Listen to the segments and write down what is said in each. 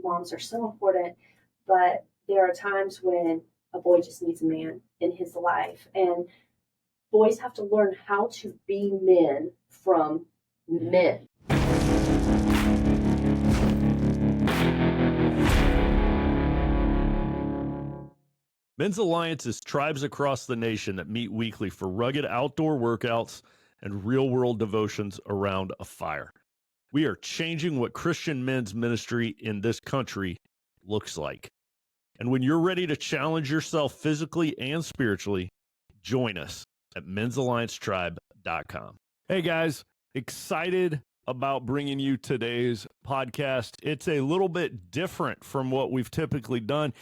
moms are so important, but there are times when a boy just needs a man in his life. And boys have to learn how to be men from men. Men's Alliance is tribes across the nation that meet weekly for rugged outdoor workouts and real-world devotions around a fire. We are changing what Christian men's ministry in this country looks like. And when you're ready to challenge yourself physically and spiritually, join us at men'salliancetribe.com. Hey guys, excited about bringing you today's podcast. It's a little bit different from what we've typically done.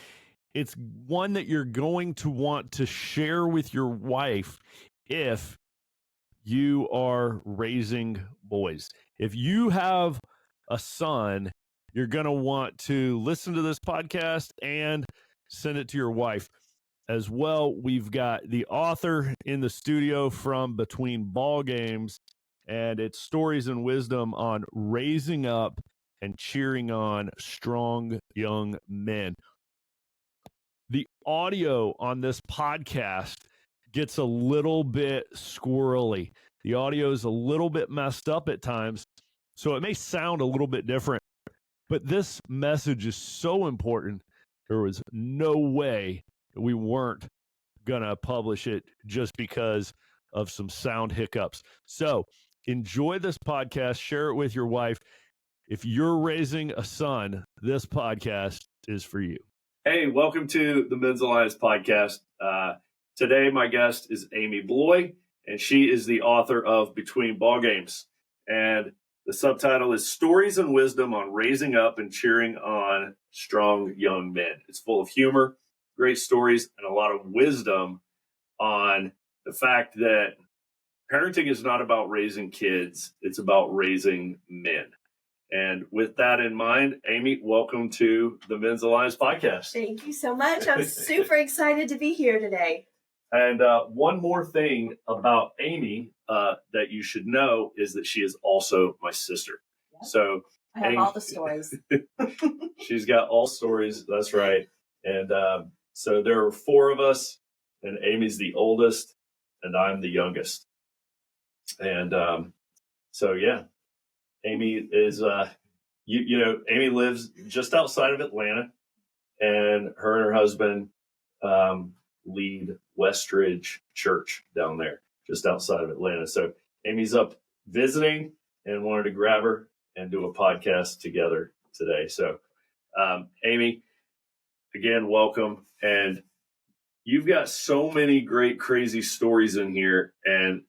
It's one that you're going to want to share with your wife if you are raising boys. If you have a son, you're going to want to listen to this podcast and send it to your wife as well. We've got the author in the studio from Between Ball Games, and it's stories and wisdom on raising up and cheering on strong young men. The audio on this podcast gets a little bit squirrely. The audio is a little bit messed up at times, so it may sound a little bit different, but this message is so important. There was no way that we weren't going to publish it just because of some sound hiccups. So enjoy this podcast, share it with your wife. If you're raising a son, this podcast is for you. Hey, welcome to the Men's Alliance podcast. Today, my guest is Amy Bloye, and she is the author of Between Ball Games. And the subtitle is Stories and Wisdom on Raising Up and Cheering on Strong Young Men. It's full of humor, great stories, and a lot of wisdom on the fact that parenting is not about raising kids, it's about raising men. And with that in mind, Amy, welcome to the Men's Alliance podcast. Thank you so much. I'm super excited to be here today. And one more thing about Amy that you should know is that she is also my sister. Yep. So I have all the stories. She's got all stories. That's right. And so there are four of us, and Amy's the oldest, and I'm the youngest. And so, yeah. Amy is, Amy lives just outside of Atlanta, and her husband lead Westridge Church down there, just outside of Atlanta. So Amy's up visiting and wanted to grab her and do a podcast together today. So, Amy, again, welcome. And you've got so many great, crazy stories in here. And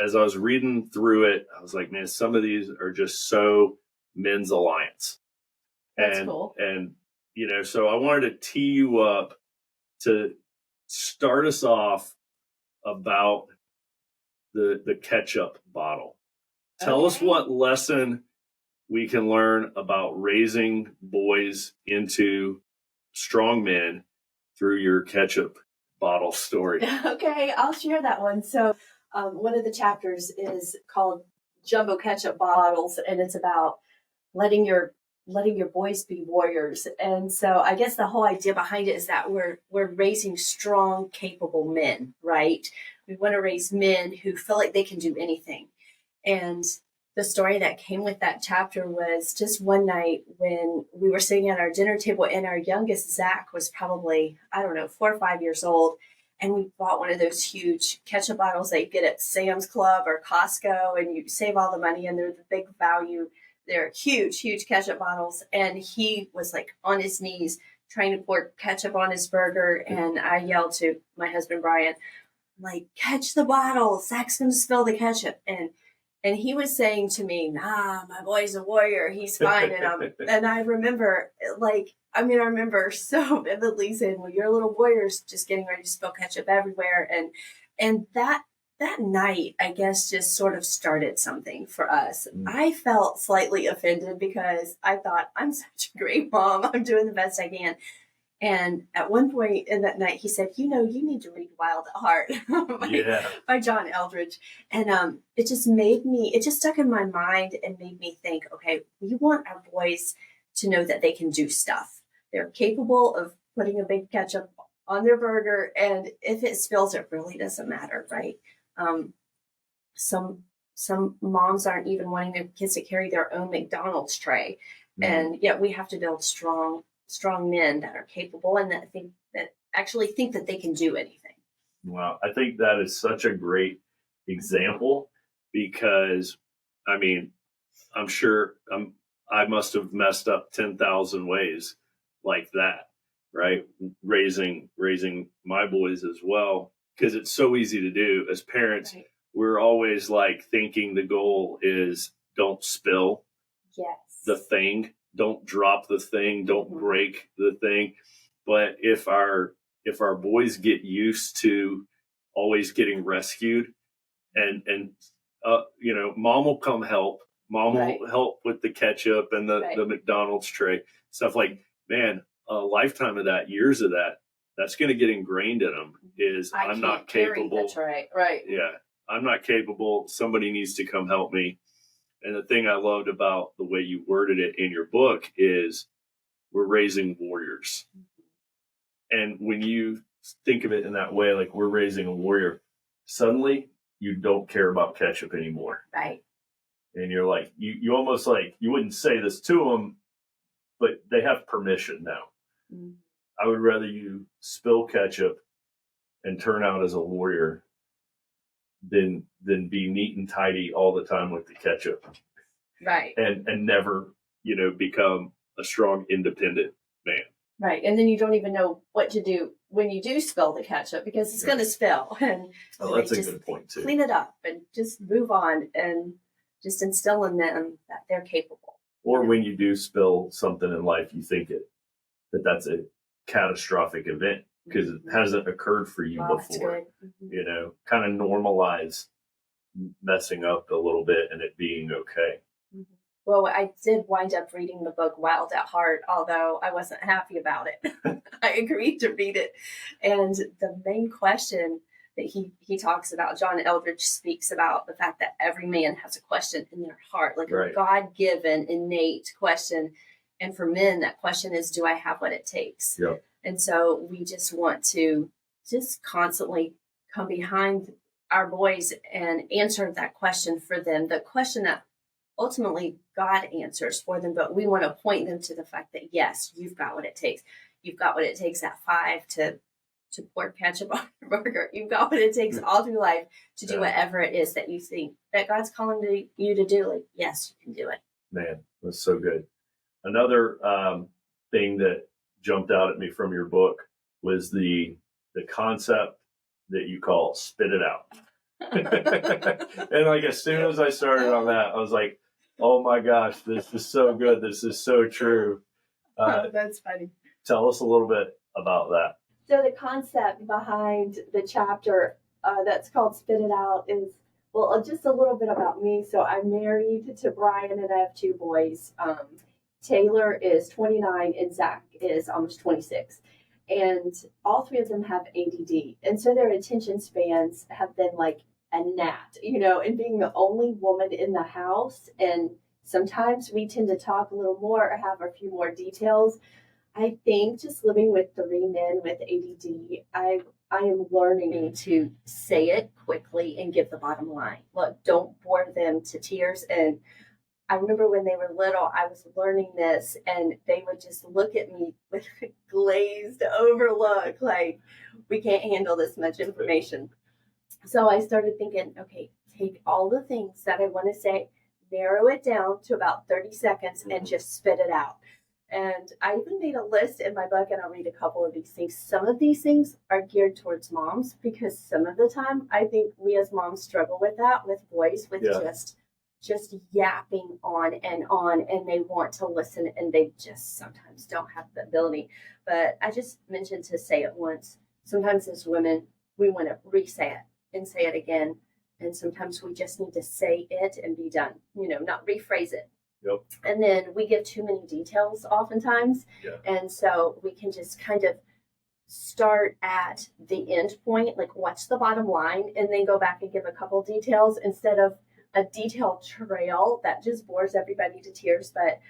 as I was reading through it, I was like, man, some of these are just so Men's Alliance. That's cool. And, so I wanted to tee you up to start us off about the ketchup bottle. Tell us what lesson we can learn about raising boys into strong men through your ketchup bottle story. Okay, I'll share that one. So, one of the chapters is called Jumbo Ketchup Bottles, and it's about letting your boys be warriors. And so I guess the whole idea behind it is that we're raising strong, capable men, right? We want to raise men who feel like they can do anything. And the story that came with that chapter was just one night when we were sitting at our dinner table, and our youngest, Zach, was probably, 4 or 5 years old. And we bought one of those huge ketchup bottles that you get at Sam's Club or Costco, and you save all the money, and they're the big value. They're huge, huge ketchup bottles. And he was like on his knees trying to pour ketchup on his burger. And I yelled to my husband, Brian, like, catch the bottle. Zach's going to spill the ketchup. And he was saying to me, nah, my boy's a warrior. He's fine. And I remember I remember so vividly saying, well, your little warrior's just getting ready to spill ketchup everywhere. And that night, I guess, just sort of started something for us. I felt slightly offended because I thought, I'm such a great mom. I'm doing the best I can. And at one point in that night, he said, you need to read Wild at Heart by John Eldridge. And it just stuck in my mind and made me think, okay, we want our boys to know that they can do stuff. They're capable of putting a big ketchup on their burger, and if it spills, it really doesn't matter, right? Some moms aren't even wanting their kids to carry their own McDonald's tray, and yet we have to build strong men that are capable and that actually think that they can do anything. Wow, I think that is such a great example because, I mean, I'm sure I must have messed up 10,000 ways like that, right? Raising my boys as well, because it's so easy to do as parents. Right. We're always like thinking the goal is don't spill the thing, don't drop the thing, don't break the thing. But if our boys get used to always getting rescued and mom will come help. Mom will help with the ketchup and the McDonald's tray, stuff like, man, a lifetime of that, years of that, that's going to get ingrained in them is I'm not capable. That's right. Yeah, I'm not capable. Somebody needs to come help me. And the thing I loved about the way you worded it in your book is we're raising warriors. And when you think of it in that way, like we're raising a warrior, suddenly you don't care about ketchup anymore. Right. And you're like, you almost like, you wouldn't say this to them, but they have permission now. Mm-hmm. I would rather you spill ketchup and turn out as a warrior than be neat and tidy all the time with the ketchup. Right. And never, become a strong, independent man. Right. And then you don't even know what to do when you do spill the ketchup because it's going to spill. And that's a good point too. Clean it up and just move on and just instill in them that they're capable. Or when you do spill something in life, you think that's a catastrophic event because it hasn't occurred for you before. Kind of normalize messing up a little bit and it being okay. Mm-hmm. Well, I did wind up reading the book Wild at Heart, although I wasn't happy about it. I agreed to read it. And the main question that he talks about, John Eldridge speaks about the fact that every man has a question in their heart, like a God-given, innate question. And for men, that question is, do I have what it takes? Yep. And so we just want to just constantly come behind our boys and answer that question for them, the question that ultimately God answers for them, but we want to point them to the fact that, yes, you've got what it takes. You've got what it takes at 5 to pour ketchup on your burger. You've got what it takes all through life to do whatever it is that you think that God's calling you to do. Like, yes, you can do it. Man, that's so good. Another thing that jumped out at me from your book was the concept that you call spit it out. And like as soon as I started on that, I was like, oh my gosh, this is so good. This is so true. That's funny. Tell us a little bit about that. So the concept behind the chapter that's called Spit It Out is, well, just a little bit about me. So I'm married to Brian and I have 2 boys. Taylor is 29 and Zach is almost 26. And all 3 of them have ADD. And so their attention spans have been like a gnat, and being the only woman in the house. And sometimes we tend to talk a little more or have a few more details. I think just living with 3 men with ADD, I am learning to say it quickly and give the bottom line. Look, don't bore them to tears. And I remember when they were little, I was learning this and they would just look at me with a glazed over look like, we can't handle this much information. So I started thinking, okay, take all the things that I want to say, narrow it down to about 30 seconds and just spit it out. And I even made a list in my book, and I'll read a couple of these things. Some of these things are geared towards moms because some of the time I think we as moms struggle with that, with boys, with just yapping on, and they want to listen, and they just sometimes don't have the ability. But I just mentioned to say it once. Sometimes as women, we want to re-say it and say it again. And sometimes we just need to say it and be done, not rephrase it. Yep. And then we give too many details oftentimes. Yeah. And so we can just kind of start at the end point, like what's the bottom line, and then go back and give a couple details instead of a detailed trail that just bores everybody to tears. But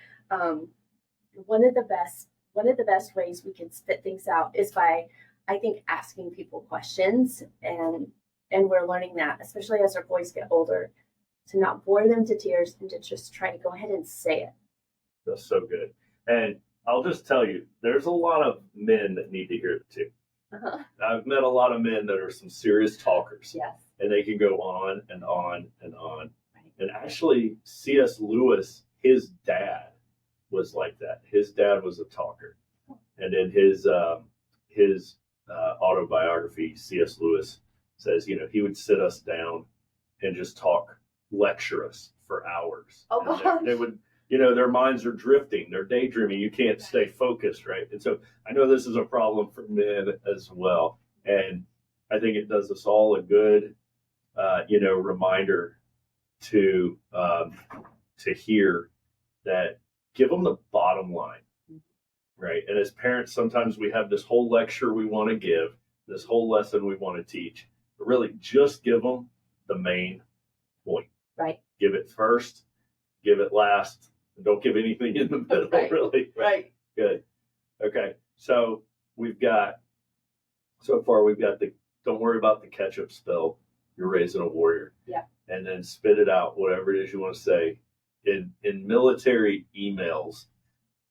one of the best ways we can spit things out is by, I think, asking people questions, and we're learning that, especially as our boys get older, to not bore them to tears and to just try to go ahead and say it. That's so good. And I'll just tell you, there's a lot of men that need to hear it too. Uh-huh. I've met a lot of men that are some serious talkers. Yes. And they can go on and on and on. Right. And actually, C.S. Lewis, his dad was like that. His dad was a talker. And in his autobiography, C.S. Lewis says, he would sit us down and just lecture us for hours. Oh, gosh. They would, their minds are drifting, they're daydreaming. You can't stay focused, right? And so I know this is a problem for men as well. And I think it does us all a good, reminder to hear that. Give them the bottom line, right? And as parents, sometimes we have this whole lecture we want to give, this whole lesson we want to teach, but really just give them the main point. Right. Give it first, give it last, and don't give anything in the middle, right. Really. Right. Good. Okay. So so far we've got don't worry about the ketchup spill. You're raising a warrior. Yeah. And then spit it out, whatever it is you want to say. In military emails,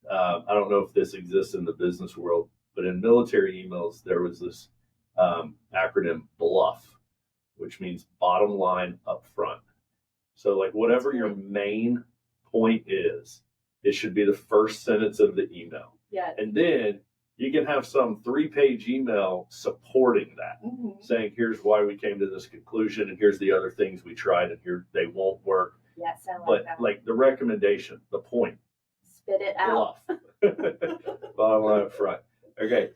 I don't know if this exists in the business world, but in military emails, there was this acronym BLUF, which means bottom line up front. So like whatever your main point is, it should be the first sentence of the email. Yes. And then you can have some 3-page email supporting that, saying, here's why we came to this conclusion, and here's the other things we tried, and here they won't work. Yes, I like But that. like the recommendation, the point. Spit it out. Bottom line up front. Okay.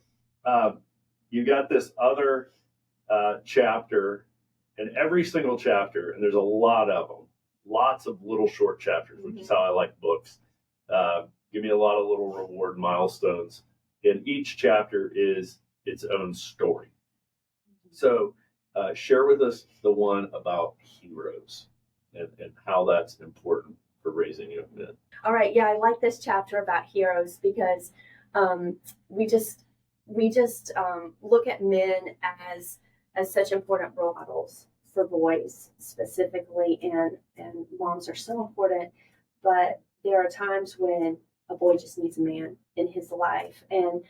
You got this other chapter, and every single chapter, and there's a lot of them, lots of little short chapters, which is how I like books. Give me a lot of little reward milestones. And each chapter is its own story. So share with us the one about heroes and how that's important for raising young men. All right. Yeah, I like this chapter about heroes because we just look at men as such important role models for boys specifically, and moms are so important. But there are times when a boy just needs a man in his life, and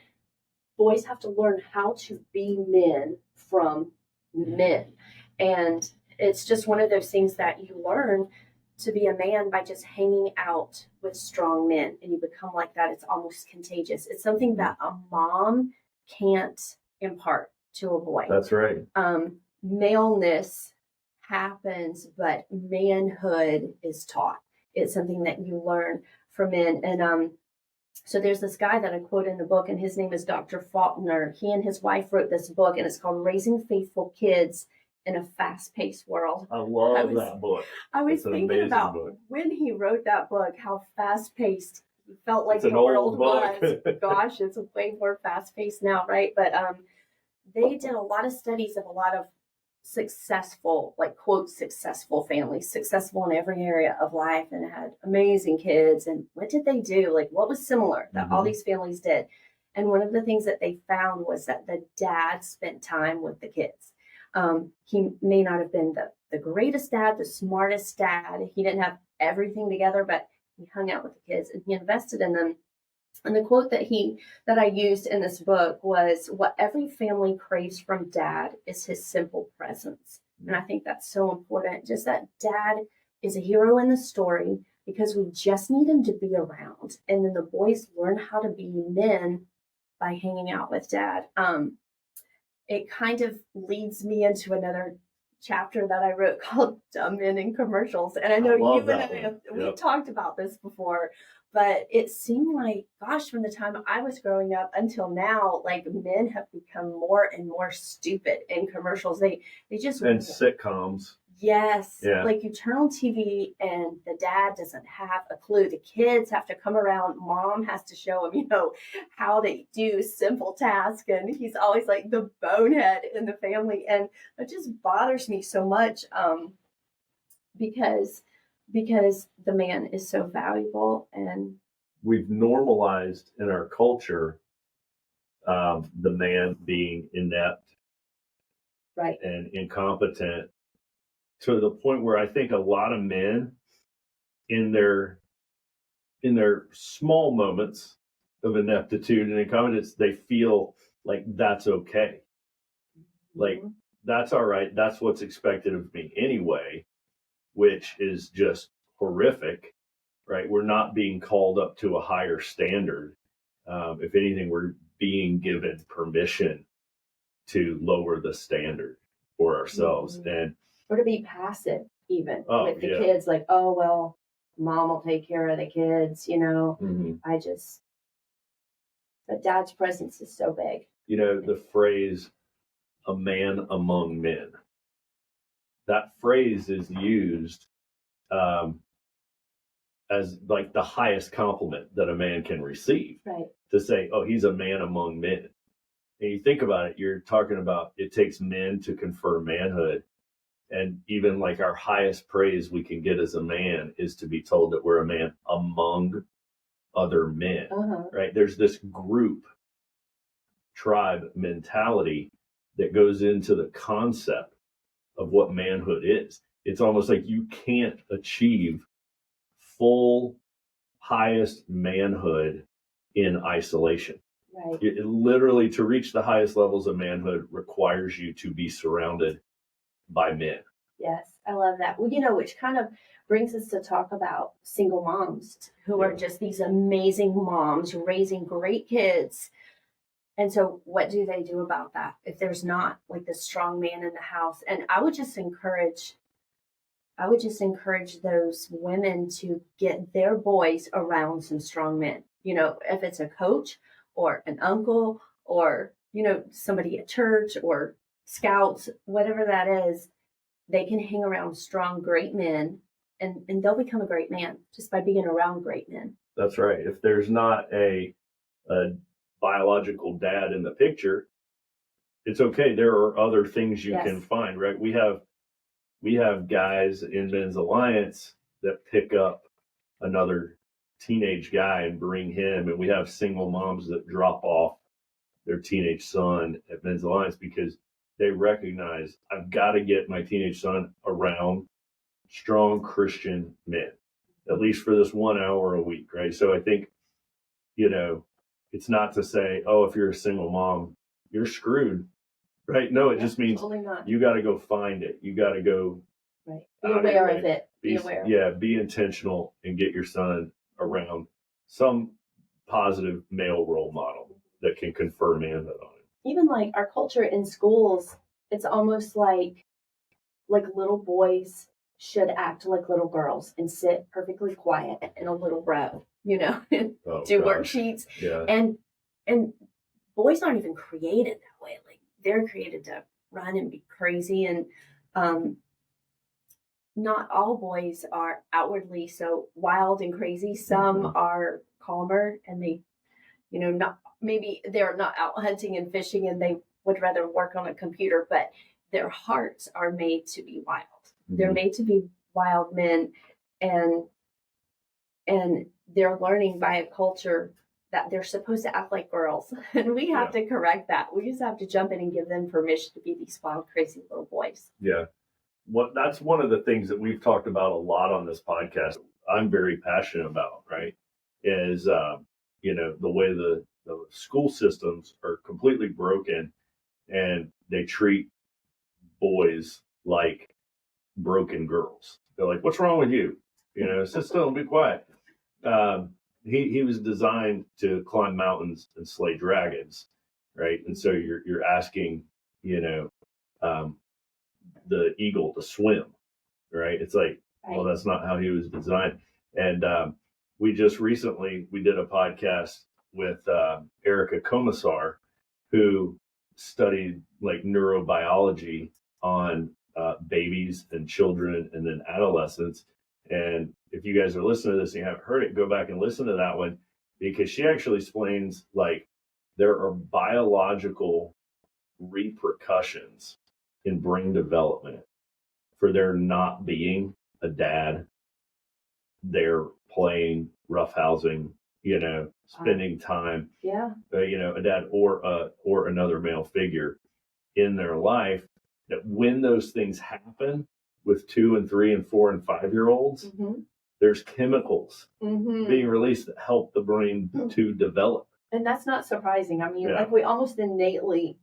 boys have to learn how to be men from men. And it's just one of those things that you learn to be a man by just hanging out with strong men, and you become like that. It's almost contagious. It's something that a mom can't impart to a boy. That's right. Maleness happens, but manhood is taught. It's something that you learn from men. And so there's this guy that I quote in the book, and his name is Dr. Faulkner. He and his wife wrote this book, and it's called Raising Faithful Kids in a Fast-Paced World. I love that book. I was thinking about when he wrote that book, how fast-paced he felt like the world was. Gosh, it's way more fast-paced now, right? But they did a lot of studies of a lot of successful, like quote, successful families, successful in every area of life, and had amazing kids. And what did they do? Like, what was similar that all these families did? And one of the things that they found was that the dad spent time with the kids. He may not have been the greatest dad, the smartest dad. He didn't have everything together, but he hung out with the kids and he invested in them. And the quote that I used in this book was, "What every family craves from dad is his simple presence." And I think that's so important. Just that dad is a hero in the story because we just need him to be around. And then the boys learn how to be men by hanging out with dad. It kind of leads me into another chapter that I wrote called Dumb Men in Commercials. And I know you and I, we've talked about this before, but it seemed like, gosh, from the time I was growing up until now, like men have become more and more stupid in commercials. They just... And sitcoms. Yes. Yeah. Like you turn on TV and the dad doesn't have a clue. The kids have to come around. Mom has to show him, how to do simple tasks. And he's always like the bonehead in the family. And it just bothers me so much because the man is so valuable. And we've normalized in our culture the man being inept Right. and incompetent to the point where I think a lot of men in their small moments of ineptitude and incompetence, they feel like that's okay. Like, Mhm. that's all right. That's what's expected of me anyway, which is just horrific, right? We're not being called up to a higher standard. If anything, we're being given permission to lower the standard for ourselves. Mhm. And Or to be passive, even oh with the yeah, kids, like, oh, well, mom will take care of the kids, mm-hmm. But dad's presence is so big. The phrase "a man among men." That phrase is used um, as like the highest compliment that a man can receive. Right. To say, "Oh, he's a man among men." And you think about it, you're talking about it takes men to confer manhood. And even like our highest praise we can get as a man is to be told that we're a man among other men, right? There's this group tribe mentality that goes into the concept of what manhood is. It's almost like you can't achieve full highest manhood in isolation. Right. It literally, to reach the highest levels of manhood requires you to be surrounded by men. Yes, I love that. Well, which kind of brings us to talk about single moms who are just these amazing moms raising great kids. And so what do they do about that if there's not like the strong man in the house? And I would just encourage those women to get their boys around some strong men. If it's a coach or an uncle or, somebody at church or scouts, whatever that is, they can hang around strong, great men and they'll become a great man just by being around great men. That's right. If there's not a biological dad in the picture, it's okay. There are other things you can find, right? We have guys in Men's Alliance that pick up another teenage guy and bring him, and we have single moms that drop off their teenage son at Men's Alliance because they recognize I've got to get my teenage son around strong Christian men, at least for this 1 hour a week, right? So I think, it's not to say, oh, if you're a single mom, you're screwed, right? No, it just means you got to go find it. You got to go be aware of it. Be aware. Yeah, be intentional and get your son around some positive male role model that can confer manhood on him. Even like our culture in schools, it's almost like little boys should act like little girls and sit perfectly quiet in a little row, and do worksheets. Yeah. And boys aren't even created that way. Like they're created to run and be crazy. And not all boys are outwardly so wild and crazy. Some are calmer and they, maybe they're not out hunting and fishing and they would rather work on a computer, but their hearts are made to be wild. Mm-hmm. They're made to be wild men, and they're learning by a culture that they're supposed to act like girls. And we have to correct that. We just have to jump in and give them permission to be these wild, crazy little boys. Yeah. That's one of the things that we've talked about a lot on this podcast. I'm very passionate about, right? Is, the way the school systems are completely broken and they treat boys like broken girls. They're like, what's wrong with you? Sit still and be quiet. He was designed to climb mountains and slay dragons, right? And so you're asking, the eagle to swim, right? It's like, well, that's not how he was designed. And we just recently, we did a podcast with Erica Komisar, who studied like neurobiology on babies and children and then adolescents. And if you guys are listening to this and you haven't heard it, go back and listen to that one, because she actually explains like there are biological repercussions in brain development for there not being a dad there playing roughhousing spending time, Yeah. a dad or another male figure in their life, that when those things happen with 2 and 3 and 4 and 5-year-olds, there's chemicals being released that help the brain to develop. And that's not surprising. I mean, Yeah. like, we almost innately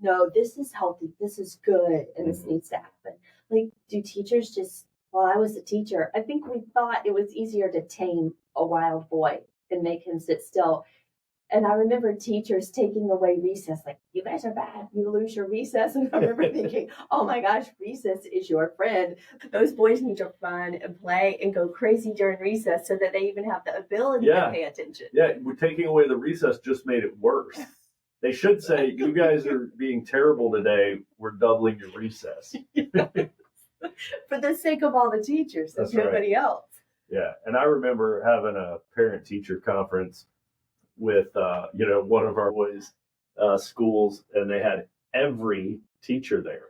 know this is healthy, this is good, and this needs to happen. Like, do teachers just, well, I was a teacher, I think we thought it was easier to tame a wild boy and make him sit still. And I remember teachers taking away recess, like, you guys are bad, you lose your recess. And I remember thinking, oh my gosh, recess is your friend. Those boys need to run and play and go crazy during recess so that they even have the ability to pay attention. Yeah, we're taking away the recess just made it worse. They should say, you guys are being terrible today, we're doubling your recess. For the sake of all the teachers, there's nobody else. Yeah, and I remember having a parent-teacher conference with one of our boys' schools, and they had every teacher there.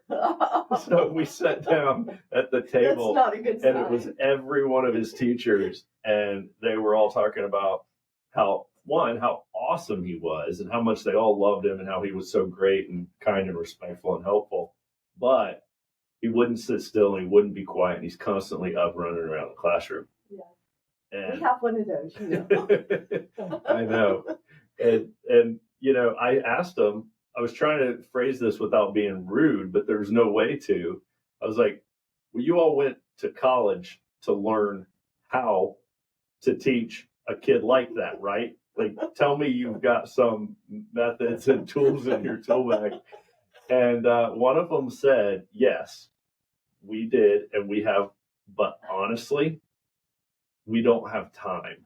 So we sat down at the table, that's not a good sign. And it was every one of his teachers, and they were all talking about how awesome he was and how much they all loved him and how he was so great and kind and respectful and helpful. But he wouldn't sit still and he wouldn't be quiet, and he's constantly up running around the classroom. Yeah. And we have one of those, I know. And I asked him, I was trying to phrase this without being rude, but there's no way to. I was like, well, you all went to college to learn how to teach a kid like that, right? Like, tell me you've got some methods and tools in your tool bag. And one of them said, yes, we did, and we have, but honestly, we don't have time.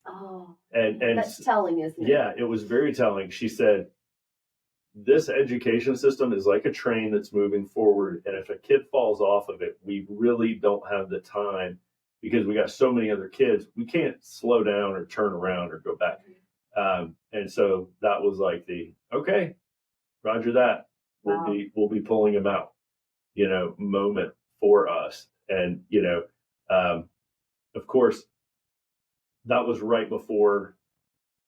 Oh, and that's telling, isn't it? Yeah, it was very telling. She said, this education system is like a train that's moving forward, and if a kid falls off of it, we really don't have the time, because we got so many other kids. We can't slow down or turn around or go back. And so that was like okay, Roger that. We'll be pulling him out, moment for us. And, of course, that was right before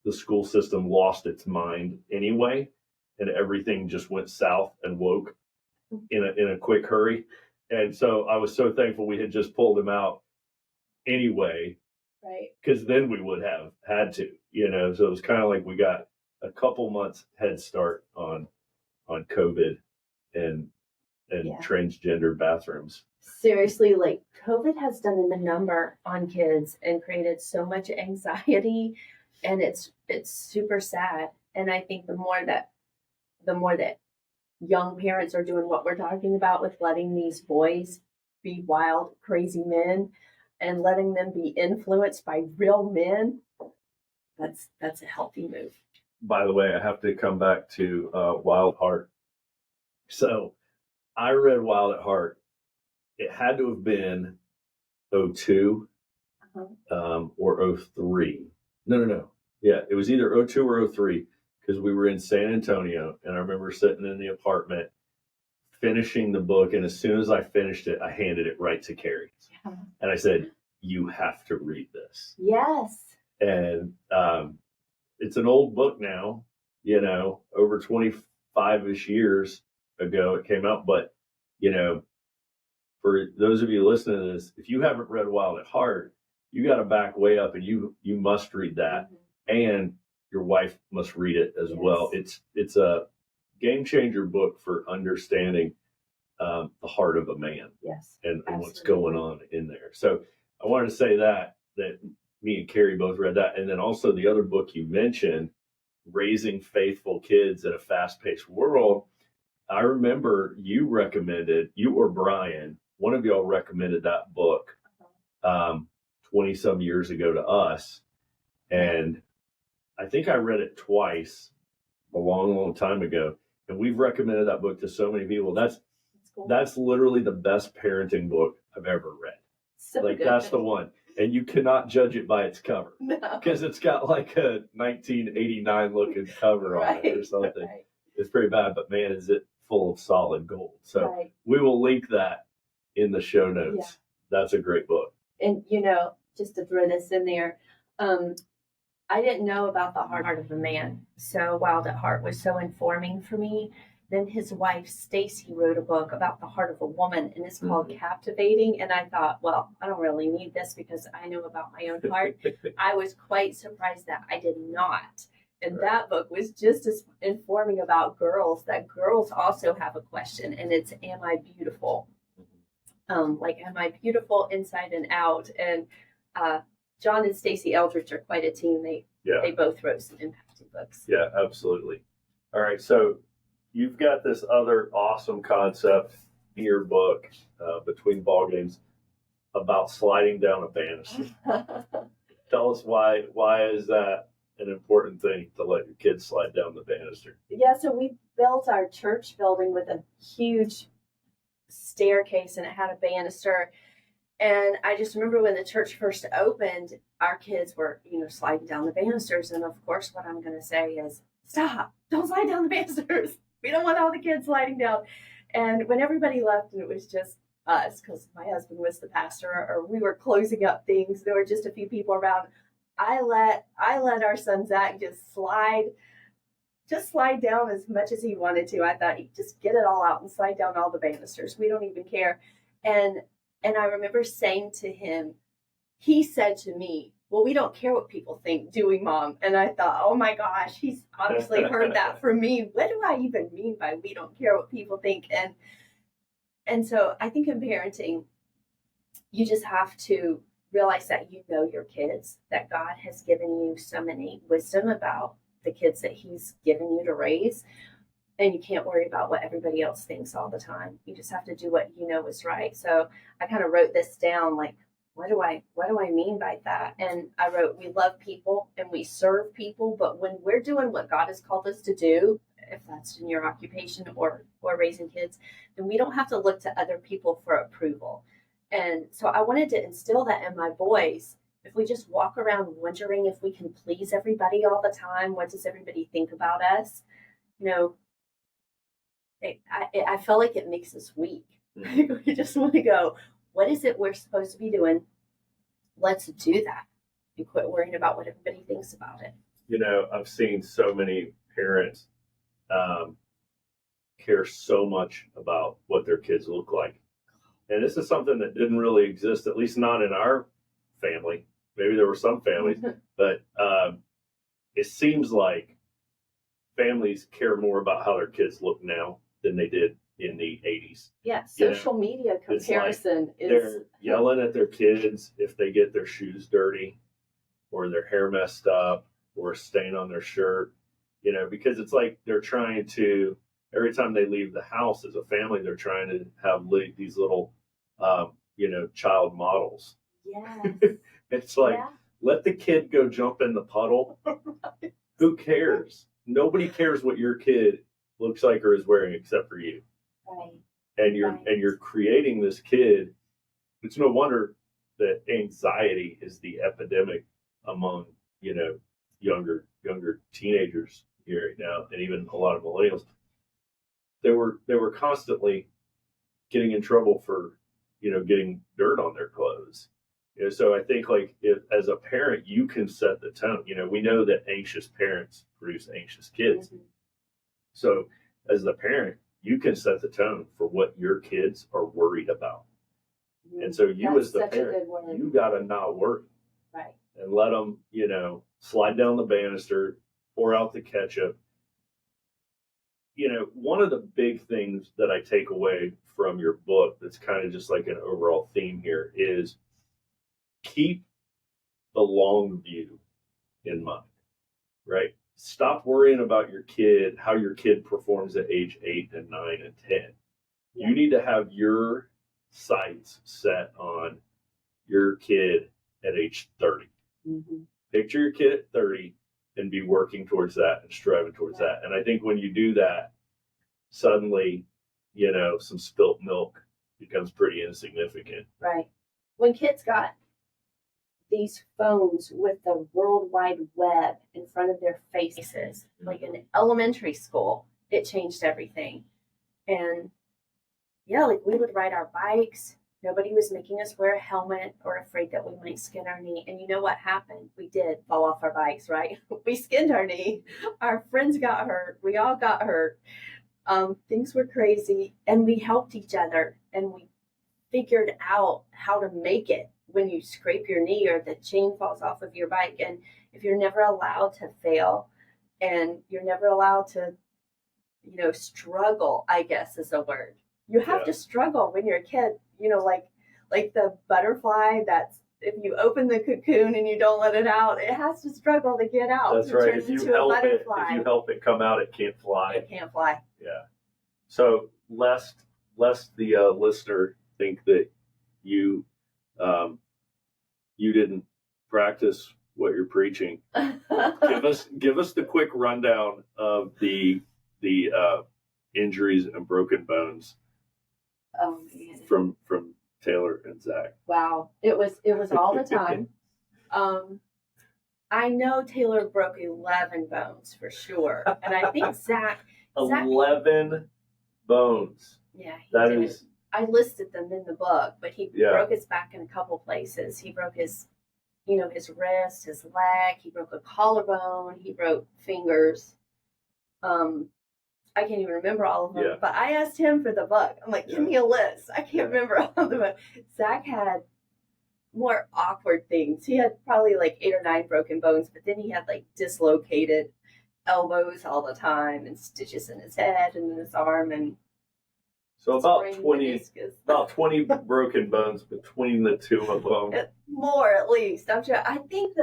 the school system lost its mind anyway, and everything just went south and woke in a quick hurry. And so I was so thankful we had just pulled him out anyway, right? Because then we would have had to, so it was kind of like we got a couple months head start on COVID and transgender bathrooms. Seriously, like, COVID has done a number on kids and created so much anxiety, and it's super sad. And I think the more that young parents are doing what we're talking about with letting these boys be wild, crazy men and letting them be influenced by real men, that's a healthy move. By the way, I have to come back to Wild Heart. So I read Wild at Heart. It had to have been 02 or 03. No. Yeah, it was either 02 or 03, because we were in San Antonio, and I remember sitting in the apartment finishing the book, and as soon as I finished it, I handed it right to Carrie. Yeah. And I said, you have to read this. Yes. And it's an old book now, over 25-ish years ago it came out. But, for those of you listening to this, if you haven't read Wild at Heart, you got to back way up, and you must read that. And your wife must read it as well. It's a game changer book for understanding the heart of a man. Yes, and what's going on in there. So I wanted to say that me and Carrie both read that. And then also the other book you mentioned, Raising Faithful Kids in a Fast-Paced World. I remember you or Brian, one of y'all recommended that book 20 some years ago to us. And I think I read it twice a long, long time ago. And we've recommended that book to so many people. That's cool. That's literally the best parenting book I've ever read. So like, that's the one. And you cannot judge it by its cover. No. Because it's got like a 1989 looking cover on it or something. Right. It's pretty bad, but man, is it full of solid gold. So we will link that in the show notes. Yeah. That's a great book. And, just to throw this in there, I didn't know about the heart of a man. So Wild at Heart was so informing for me. Then his wife Stacy wrote a book about the heart of a woman, and it's called Captivating. And I thought, well, I don't really need this because I know about my own heart. I was quite surprised that I did not. And that book was just as informing about girls, that girls also have a question, and it's, am I beautiful? Like, am I beautiful inside and out? And John and Stacey Eldridge are quite a team. They both wrote some impacting books. Yeah, absolutely. All right, so you've got this other awesome concept in your book, Between Ball Games, about sliding down a banister. Tell us why is that an important thing to let your kids slide down the banister? Yeah, so we built our church building with a huge staircase, and it had a banister. And I just remember when the church first opened, our kids were, sliding down the banisters. And of course, what I'm going to say is, stop, don't slide down the banisters. We don't want all the kids sliding down. And when everybody left and it was just us, because my husband was the pastor, or we were closing up things, there were just a few people around, I let our son Zach just slide down as much as he wanted to. I thought, he'd just get it all out and slide down all the banisters. We don't even care. And I remember saying to him, he said to me, well, we don't care what people think, do we, Mom? And I thought, oh my gosh, he's obviously heard that from me. What do I even mean by we don't care what people think? And so I think in parenting, you just have to realize that you know your kids, that God has given you so many wisdom about the kids that he's given you to raise. And you can't worry about what everybody else thinks all the time. You just have to do what you know is right. So I kind of wrote this down, like, what do I mean by that? And I wrote, we love people and we serve people, but when we're doing what God has called us to do, if that's in your occupation or raising kids, then we don't have to look to other people for approval. And so I wanted to instill that in my boys. If we just walk around wondering if we can please everybody all the time, what does everybody think about us? I feel like it makes us weak. We just want to go, what is it we're supposed to be doing? Let's do that and quit worrying about what everybody thinks about it. I've seen so many parents care so much about what their kids look like. And this is something that didn't really exist, at least not in our family. Maybe there were some families, but it seems like families care more about how their kids look now than they did in the 80s. Yeah, social media comparison is... They're yelling at their kids if they get their shoes dirty or their hair messed up or a stain on their shirt, because it's like they're trying to, every time they leave the house as a family, they're trying to have these little, child models. Yeah. It's like, let the kid go jump in the puddle. Right. Who cares? Nobody cares what your kid looks like or is wearing except for you. Right. And you're creating this kid. It's no wonder that anxiety is the epidemic among, younger teenagers here right now, and even a lot of millennials. They were constantly getting in trouble for, getting dirt on their clothes. So I think, like, if, as a parent, you can set the tone. We know that anxious parents produce anxious kids. Mm-hmm. So as the parent, you can set the tone for what your kids are worried about. Mm-hmm. And so you, as the parent, you got to not worry. Right. And let them, slide down the banister, pour out the ketchup. One of the big things that I take away from your book that's kind of just like an overall theme here is keep the long view in mind, right? Stop worrying about your kid, how your kid performs at age 8 and 9 and 10. Yeah. You need to have your sights set on your kid at age 30. Mm-hmm. Picture your kid at 30 and be working towards that and striving towards that. And I think when you do that, suddenly, some spilt milk becomes pretty insignificant. Right. When kids got these phones with the World Wide Web in front of their faces, like in elementary school, it changed everything. And like we would ride our bikes Nobody was making us wear a helmet or afraid that we might skin our knee. And you know what happened? We did fall off our bikes, right? We skinned our knee. Our friends got hurt. We all got hurt. Things were crazy. And we helped each other. And we figured out how to make it when you scrape your knee or the chain falls off of your bike. And if you're never allowed to fail and you're never allowed to, struggle, I guess is a word. You have to struggle when you're a kid, like the butterfly that's if you open the cocoon and you don't let it out, it has to struggle to get out. That's right. If you help it come out, it can't fly. It can't fly. Yeah. So lest the listener think that you didn't practice what you're preaching. give us the quick rundown of the injuries and broken bones. Oh man. From Taylor and Zach. Wow. It was all the time. I know Taylor broke 11 bones for sure. And I think Zach 11 bones. Yeah. That is. I listed them in the book, but he broke his back in a couple places. He broke his wrist, his leg. He broke a collarbone. He broke fingers. I can't even remember all of them, but I asked him for the book. I'm like, give me a list. I can't remember all of them. Zach had more awkward things. He had probably like 8 or 9 broken bones, but then he had like dislocated elbows all the time and stitches in his head and in his arm. And so about 20 broken bones between the two of them. More at least. I'm sure. I think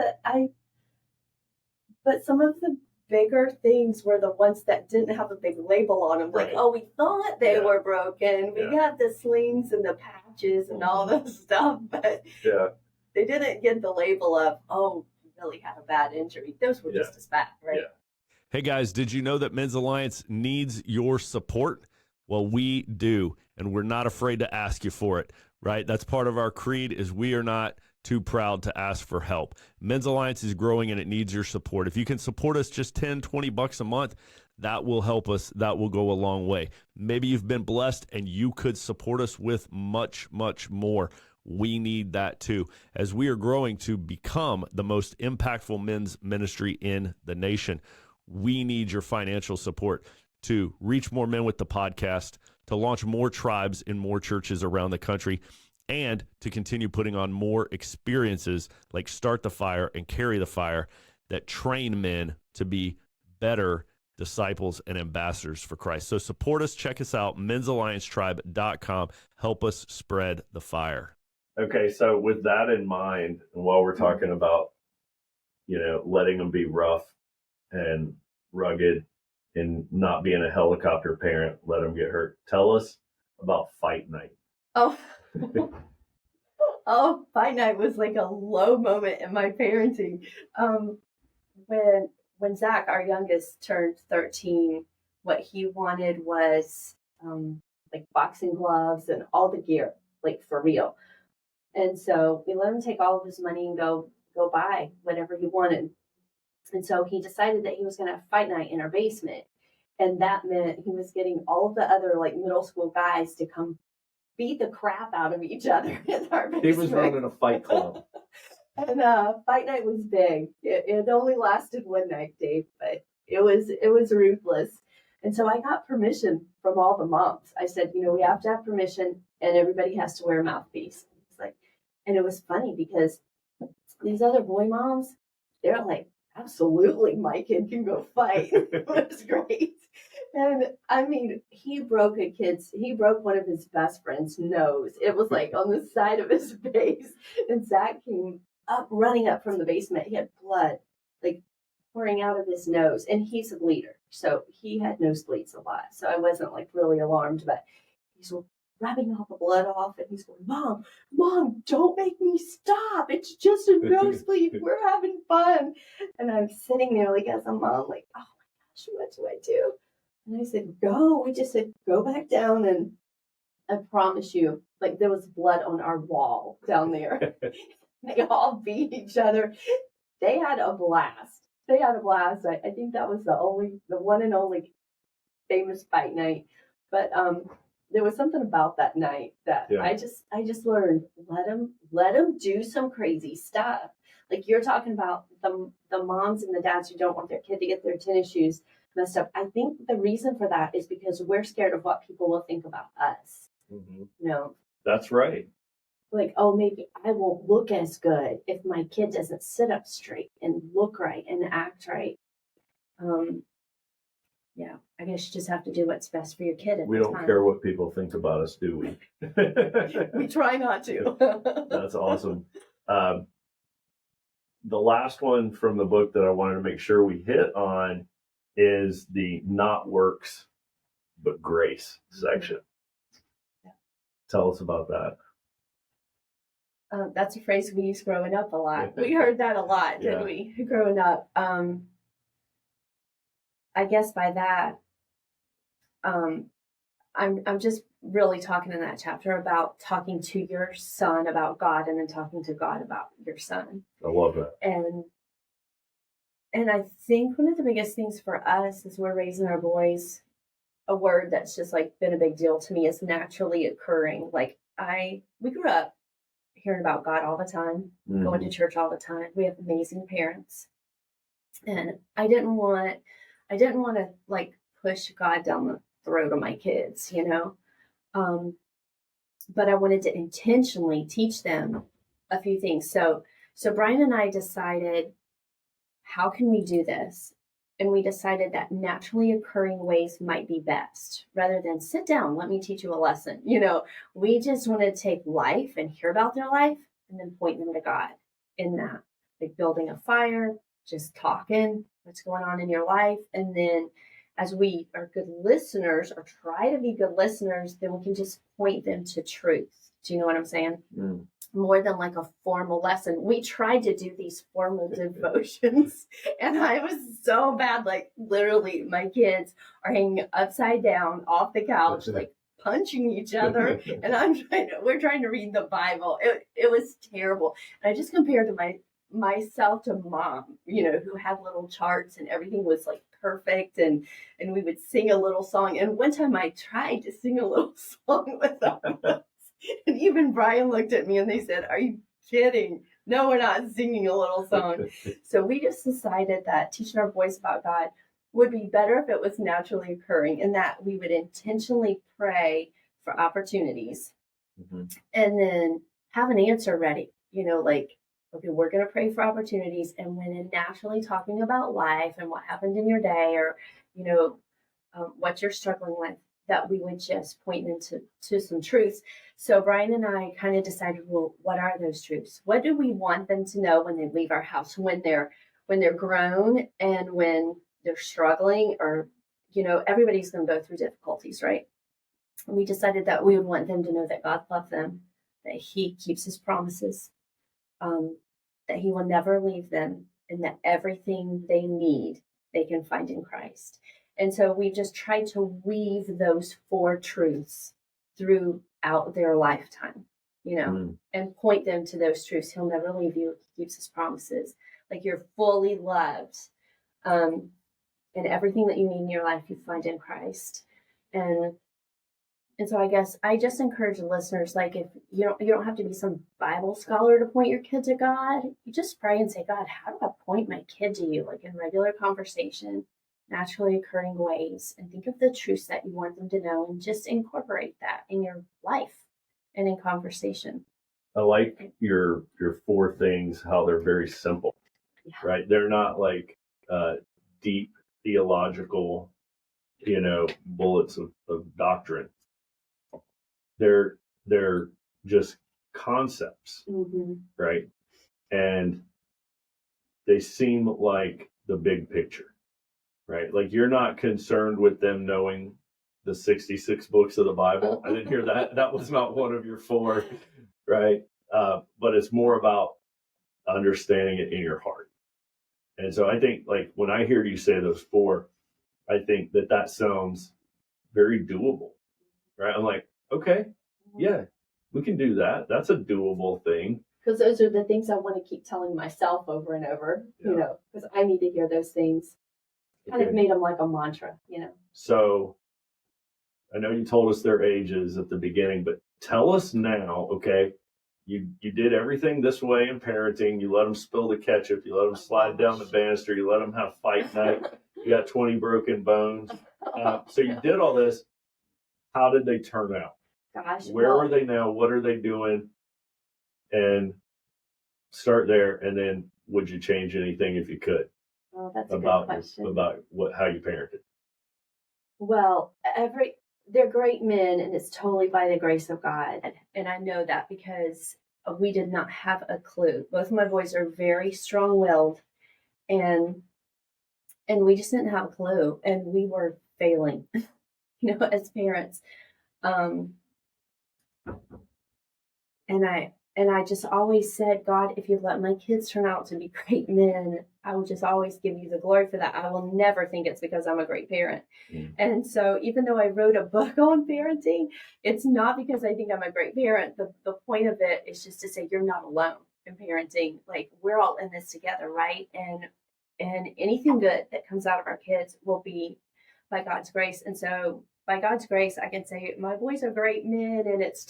but some of the bigger things were the ones that didn't have a big label on them. Like, we thought they were broken. We got the slings and the patches and all this stuff, but they didn't get the label of, you really had a bad injury. Those were just as bad, right? Yeah. Hey guys, did you know that Men's Alliance needs your support? Well, we do, and we're not afraid to ask you for it, right? That's part of our creed is we are not too proud to ask for help. Men's Alliance is growing and it needs your support. If you can support us just $10-20 a month, that will help us. That will go a long way. Maybe you've been blessed and you could support us with much, much more. We need that too, as we are growing to become the most impactful men's ministry in the nation. We need your financial support to reach more men with the podcast, to launch more tribes in more churches around the country, and to continue putting on more experiences like Start the Fire and Carry the Fire that train men to be better disciples and ambassadors for Christ. So support us. Check us out, men'salliancetribe.com. Help us spread the fire. Okay, so with that in mind, and while we're talking about, letting them be rough and rugged and not being a helicopter parent, let them get hurt, tell us about fight night. Fight night was like a low moment in my parenting. When Zach, our youngest, turned 13, what he wanted was like boxing gloves and all the gear, like for real. And so we let him take all of his money and go buy whatever he wanted. And so he decided that he was going to have fight night in our basement. And that meant he was getting all of the other like middle school guys to come beat the crap out of each other in our basement. He was running a fight club. And fight night was big. It only lasted one night, Dave, but it was ruthless. And so I got permission from all the moms. I said, we have to have permission and everybody has to wear a mouthpiece. It's like, and it was funny because these other boy moms, they're like, absolutely, my kid can go fight. It was great. And I mean, he broke one of his best friend's nose. It was like on the side of his face. And Zach came running up from the basement. He had blood like pouring out of his nose, and he's a bleeder. So he had nosebleeds a lot. So I wasn't like really alarmed, but he's rubbing all the blood off and he's going, Mom, don't make me stop. It's just a nosebleed. We're having fun. And I'm sitting there like as a mom, like, oh my gosh, what do I do? And I said, go. We just said, go back down. And I promise you, like there was blood on our wall down there. They all beat each other. They had a blast. I think that was the one and only famous fight night. But there was something about that night that Yeah. I just learned, let them do some crazy stuff. Like you're talking about the moms and the dads who don't want their kid to get their tennis shoes messed up. I think the reason for that is because we're scared of what people will think about us. Mm-hmm. You know, That's right. like, oh, maybe I won't look as good if my kid doesn't sit up straight and look right and act right. Yeah, I guess you just have to do what's best for your kid at We the don't time. care what people think about us, do we? We try not to. That's awesome. The last one from the book that I wanted to make sure we hit on is the not works but grace section. Yeah. Tell us about that. That's a phrase we used growing up a lot. We heard that a lot, didn't we? Growing up. I guess by that, I'm just really talking in that chapter about talking to your son about God and then talking to God about your son. I love that. And I think one of the biggest things for us as we're raising our boys, a word that's just like been a big deal to me is naturally occurring. Like we grew up hearing about God all the time, going to church all the time. We have amazing parents. And I didn't want to like push God down the throat of my kids, you know? But I wanted to intentionally teach them a few things. So Brian and I decided, how can we do this? And we decided that naturally occurring ways might be best rather than sit down, let me teach you a lesson. You know, we just want to take life and hear about their life and then point them to God in that, like building a fire, just talking what's going on in your life. And then as we are good listeners or try to be good listeners, then we can just point them to truth. Do you know what I'm saying? More than like a formal lesson. We tried to do these formal devotions and I was so bad. Like literally my kids are hanging upside down off the couch, like punching each other. And we're trying to read the Bible. It was terrible. And I just compared to myself to mom, you know, who had little charts and everything was like perfect. And we would sing a little song. And one time I tried to sing a little song with them. And even Brian looked at me and they said, are you kidding? No, we're not singing a little song. So we just decided that teaching our boys about God would be better if it was naturally occurring and that we would intentionally pray for opportunities and then have an answer ready. You know, like, okay, we're going to pray for opportunities. And when naturally talking about life and what happened in your day or, you know, what you're struggling with, that we would just point them to some truths. So Brian and I kind of decided, well, what are those truths? What do we want them to know when they leave our house, when they're grown and when they're struggling or, you know, everybody's going to go through difficulties, right? And we decided that we would want them to know that God loves them, that he keeps his promises, that he will never leave them, and that everything they need, they can find in Christ. And so we just tried to weave those 4 truths throughout their lifetime, you know, and point them to those truths. He'll never leave you. He keeps his promises. Like you're fully loved. And everything that you need in your life, you find in Christ. And so I guess I just encourage the listeners, like if you don't have to be some Bible scholar to point your kid to God. You just pray and say, God, how do I point my kid to you? Like in regular conversation, naturally occurring ways, and think of the truths that you want them to know and just incorporate that in your life and in conversation. I like your 4 things, how they're very simple, right? They're not like deep theological, you know, bullets of doctrine. They're just concepts, right? And they seem like the big picture. Right? Like you're not concerned with them knowing the 66 books of the Bible. I didn't hear that. That was not one of your 4, right? But it's more about understanding it in your heart. And so I think like when I hear you say those 4, I think that sounds very doable, right? I'm like, okay, yeah, we can do that. That's a doable thing. Because those are the things I want to keep telling myself over and over, you know, because I need to hear those things. Kind of made them like a mantra, you know. So I know you told us their ages at the beginning, but tell us now, okay? You did everything this way in parenting. You let them spill the ketchup. You let them slide down the banister. You let them have fight night. You got 20 broken bones. So you did all this. How did they turn out? Gosh, Where are they now? What are they doing? And start there. And then would you change anything if you could? Well, that's a good question. About how you parented? Well, they're great men, and it's totally by the grace of God. And I know that because we did not have a clue. Both of my boys are very strong-willed, and we just didn't have a clue, and we were failing, as parents. And I just always said, God, if you let my kids turn out to be great men, I will just always give you the glory for that. I will never think it's because I'm a great parent. Mm. And so even though I wrote a book on parenting, it's not because I think I'm a great parent. The point of it is just to say you're not alone in parenting. Like, we're all in this together, right? And anything good that comes out of our kids will be by God's grace. And so by God's grace, I can say my boys are great men, and it's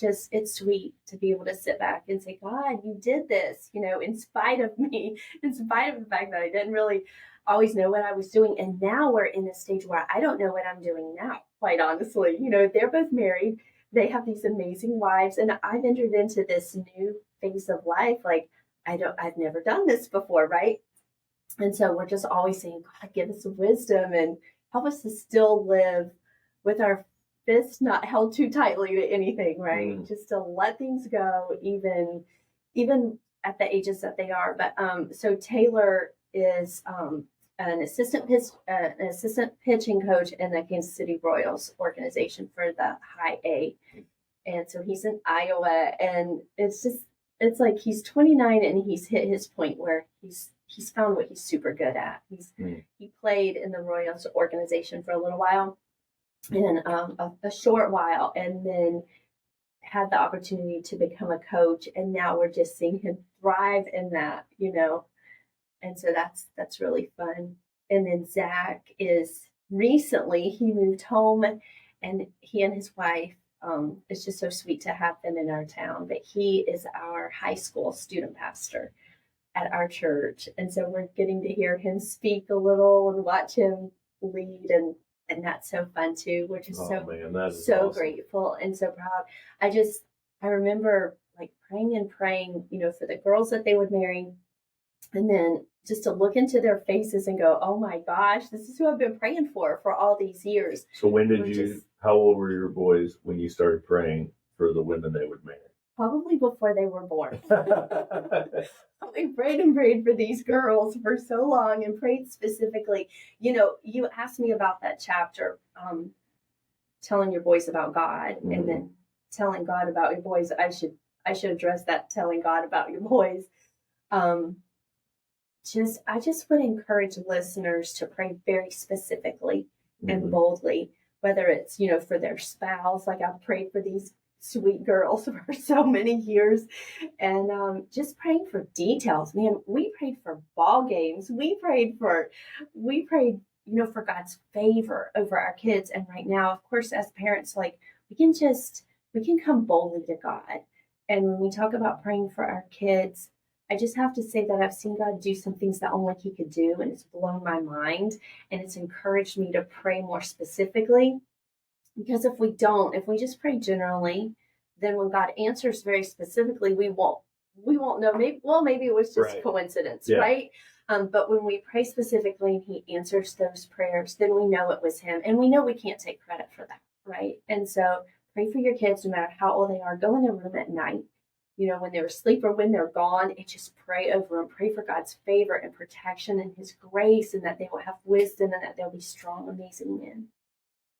sweet to be able to sit back and say, God, you did this, in spite of me, in spite of the fact that I didn't really always know what I was doing. And now we're in a stage where I don't know what I'm doing now, quite honestly. They're both married. They have these amazing wives, and I've entered into this new phase of life. Like, I've never done this before, right? And so we're just always saying, God, give us wisdom and help us to still live with our fists not held too tightly to anything, right? Just to let things go, even at the ages that they are. But so Taylor is an assistant pitching coach in the Kansas City Royals organization for the High A, and so he's in Iowa, and it's like he's 29 and he's hit his point where he's found what he's super good at. He played in the Royals organization for a little while. And a short while, and then had the opportunity to become a coach, and now we're just seeing him thrive in that, and so that's really fun. And then Zach is recently, he moved home, and he and his wife, it's just so sweet to have them in our town, but he is our high school student pastor at our church, and so we're getting to hear him speak a little and watch him lead, and that's so fun too. We're just so awesome. Grateful and so proud. I remember like praying, for the girls that they would marry, and then just to look into their faces and go, oh my gosh, this is who I've been praying for all these years. So how old were your boys when you started praying for the women they would marry? Probably before they were born. I prayed for these girls for so long, and prayed specifically. You asked me about that chapter, telling your boys about God, and then telling God about your boys. I should address that, telling God about your boys. I just would encourage listeners to pray very specifically and boldly, whether it's, for their spouse, like I've prayed for these sweet girls for so many years, and just praying for details. Man, we prayed for ball games. We prayed for God's favor over our kids. And right now, of course, as parents, like we can come boldly to God. And when we talk about praying for our kids, I just have to say that I've seen God do some things that only He could do, and it's blown my mind, and it's encouraged me to pray more specifically. Because if we just pray generally, then when God answers very specifically, we won't know. Maybe it was just coincidence, right? But when we pray specifically and He answers those prayers, then we know it was Him, and we know we can't take credit for that, right? And so pray for your kids, no matter how old they are. Go in their room at night, when they're asleep or when they're gone, and just pray over them. Pray for God's favor and protection and His grace, and that they will have wisdom, and that they'll be strong, amazing men.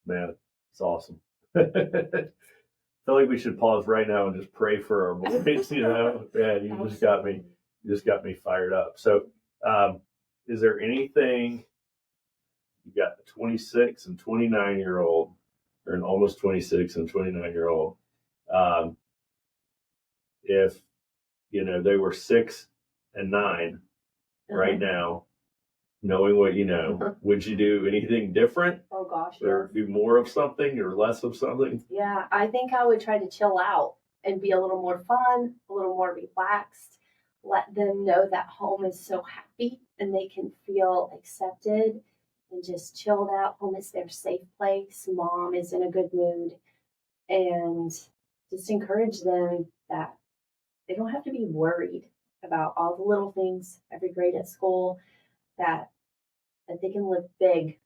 Man, it's awesome. I feel like we should pause right now and just pray for our boys. Yeah, you just got me fired up. So, is there anything? You got the 26 and 29-year-old, or an almost 26 and 29-year-old. If they were 6 and 9 right now, knowing what you know, would you do anything different? Oh gosh. or do more of something or less of something? Yeah, I think I would try to chill out and be a little more fun, a little more relaxed. Let them know that home is so happy and they can feel accepted and just chilled out. Home is their safe place. Mom is in a good mood. And just encourage them that they don't have to be worried about all the little things, every grade at school, that they can live big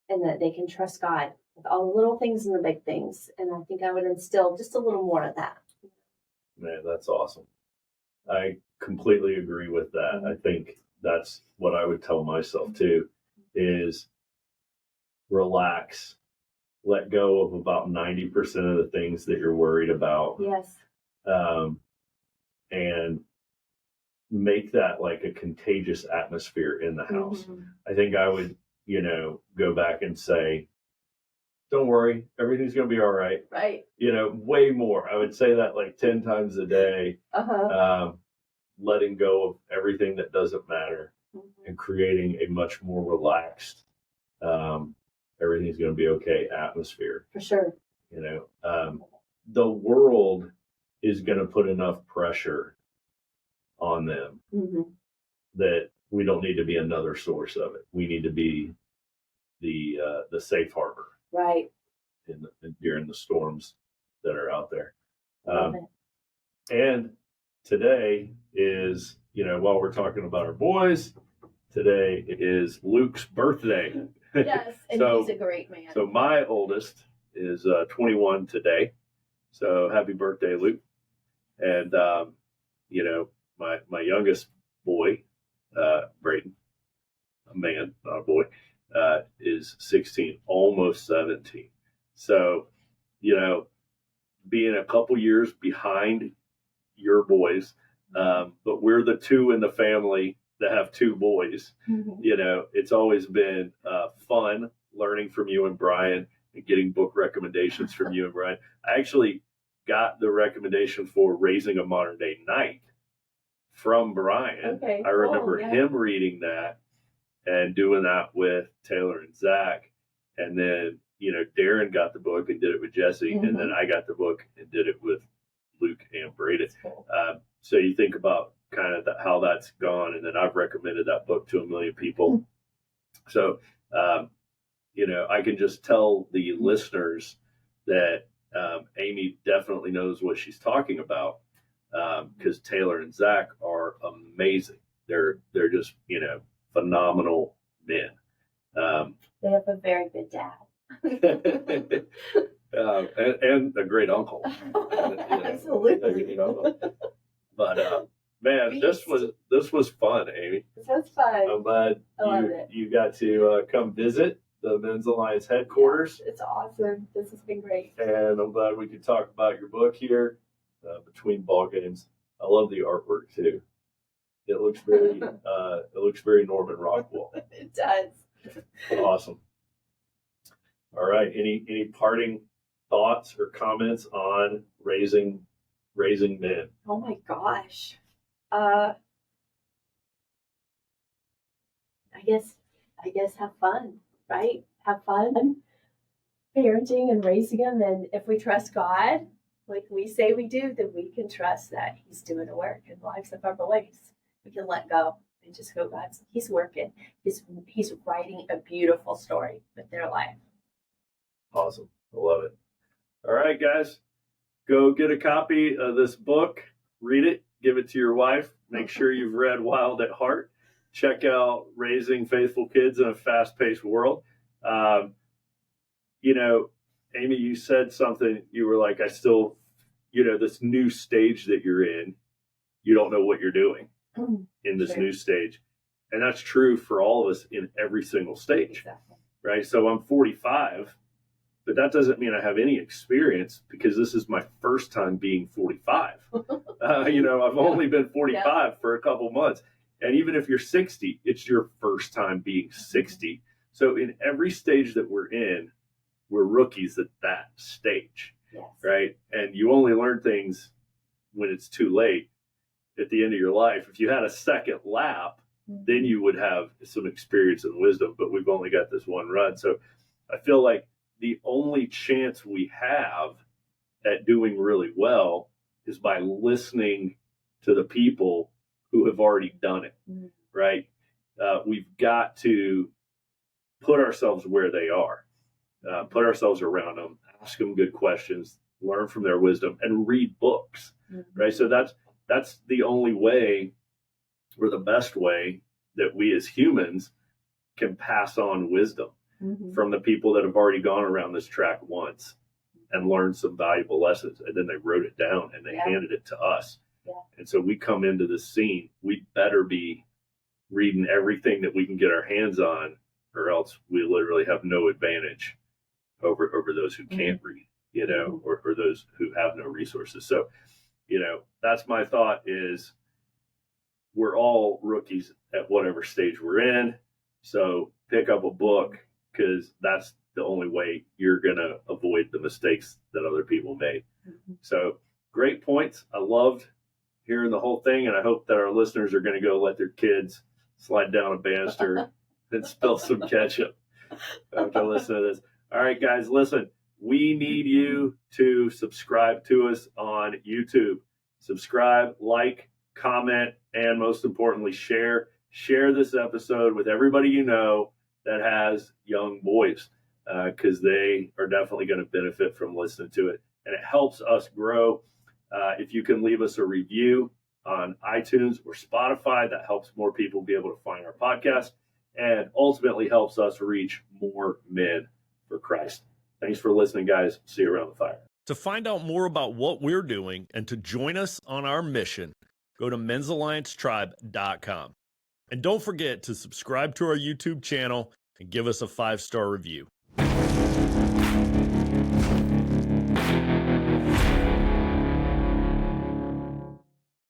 and that they can trust God with all the little things and the big things. And I think I would instill just a little more of that. Man, that's awesome. I completely agree with that. I think that's what I would tell myself too, is relax, let go of about 90% of the things that you're worried about. Yes. And make that like a contagious atmosphere in the house. I think I would, go back and say, don't worry, everything's going to be all right. Right. Way more. I would say that like 10 times a day. Letting go of everything that doesn't matter and creating a much more relaxed, everything's going to be okay atmosphere. For sure. The world is going to put enough pressure on them that we don't need to be another source of it. We need to be the safe harbor, right, during the storms that are out there. And today is, while we're talking about our boys, today is Luke's birthday. Yes, and he's a great man. So my oldest is 21 today. So happy birthday, Luke. And, my youngest boy, Braden, a man, not a boy, is 16, almost 17. So, being a couple years behind your boys, but we're the two in the family that have two boys. It's always been fun learning from you and Brian and getting book recommendations from you and Brian. I actually got the recommendation for Raising a Modern Day Knight from Brian. Okay, I remember him reading that and doing that with Taylor and Zach. And then, Darren got the book and did it with Jesse. And then I got the book and did it with Luke and Braden. Cool. So you think about kind of how that's gone. And then I've recommended that book to 1 million people. So, I can just tell the listeners that Amy definitely knows what she's talking about, because Taylor and Zach are amazing. They're just, phenomenal men. They have a very good dad. And a great uncle. Absolutely. But man, this was fun, Amy. This was fun. I'm glad you got to come visit the Men's Alliance headquarters. It's awesome. This has been great. And I'm glad we could talk about your book here between ball games. I love the artwork too. It looks very Norman Rockwell. It does. Awesome. All right. Any parting thoughts or comments on raising men? Oh my gosh. I guess have fun, right? Have fun parenting and raising them. And if we trust God, like we say we do, then we can trust that He's doing the work in the lives of our boys. We can let go and just go, He's working. He's writing a beautiful story with their life. Awesome. I love it. All right, guys, go get a copy of this book, read it, give it to your wife. Make sure you've read Wild at Heart. Check out Raising Faithful Kids in a Fast-Paced World. Amy, you said something, you were like, I still, this new stage that you're in, you don't know what you're doing in this new stage. And that's true for all of us in every single stage, exactly. Right? So I'm 45, but that doesn't mean I have any experience because this is my first time being 45. I've only been 45 for a couple months. And even if you're 60, it's your first time being 60. So in every stage that we're in, we're rookies at that stage, right? And you only learn things when it's too late at the end of your life. If you had a second lap, then you would have some experience and wisdom, but we've only got this one run. So I feel like the only chance we have at doing really well is by listening to the people who have already done it, right? We've got to put ourselves where they are, put ourselves around them, ask them good questions, learn from their wisdom, and read books, right? So that's the only way, or the best way, that we as humans can pass on wisdom from the people that have already gone around this track once and learned some valuable lessons, and then they wrote it down and they handed it to us. And so we come into this scene, we better be reading everything that we can get our hands on, or else we literally have no advantage over those who can't read, you know, or those who have no resources. So, you know, that's my thought, is we're all rookies at whatever stage we're in. So pick up a book, because that's the only way you're going to avoid the mistakes that other people made. So great points. I loved hearing the whole thing, and I hope that our listeners are going to go let their kids slide down a banister and spill some ketchup after listening to this. All right, guys, listen, we need you to subscribe to us on YouTube. Subscribe, like, comment, and most importantly, share this episode with everybody you know that has young boys, because they are definitely going to benefit from listening to it, and it helps us grow. If you can leave us a review on iTunes or Spotify, that helps more people be able to find our podcast, and ultimately helps us reach more men for Christ. Thanks for listening, guys. See you around the fire. To find out more about what we're doing and to join us on our mission, go to men'salliancetribe.com. And don't forget to subscribe to our YouTube channel and give us a 5-star review.